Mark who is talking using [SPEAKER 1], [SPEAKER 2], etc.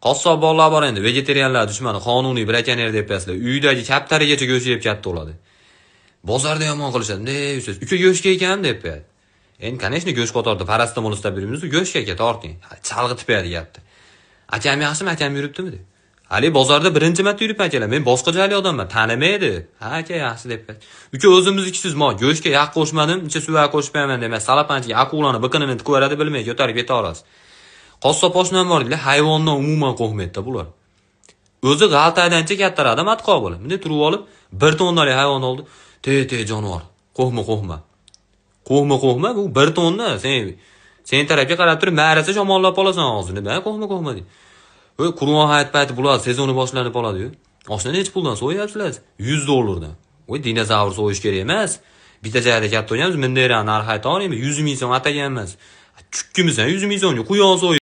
[SPEAKER 1] Qassob bog'lar bor endi, vegetarianlar dushmani, qonuniy brakonyar deb yaslar. Uydagi kaptarigacha go'sht yeb katta bo'ladi. Bozorda yomon qilishadi. Ne siz? Uka go'shtga ekan deb beradi. Endi, конечно, go'sht qatorda parastamol istab beramiz, go'shtga aka torting. Chalg'itib beradi gapni. Akam yaxshimi, akam yuribdimi deb. Hali bozorda birinchi marta yuribman akalar. Men boshqa joyli odamman, tanimaydi. Ha, aka yaxshi deb beradi. Uka o'zimiznikisiz, men go'shtga yaq qo'shmadim, ichga suv qo'shmayman demak, salapanchiga akularni biqinini tikib beradi, bilmay ko'tarib ketaverasiz. Qassob oshnam bor deydilar, hayvondan umuman qo'rqmaydi-da bular. O'zi g'altadancha kattaradi matqoq bo'lib. Bunday turib olib, bir tonnali hayvon oldi. Te jonivor. Qo'rqma. Qo'rqma, bu bir tonna. Sen tarafga qarab turib, ma'rasa shamollab olasan og'zini. Ben qo'rqma deydi. Voy, Qur'on hayit payti bular sezoni boshlanib qoladi-yu. Oshni nech puldan so'yapsizlar? $100 dan. Voy, dinozavr so'yish kerak emas. Bitta joyda katta o'ynaymiz, minderani narxi ayta olmaymi? 100 ming so'm atagan emas. Chukkimisan 100 ming so'mga quyon so'yib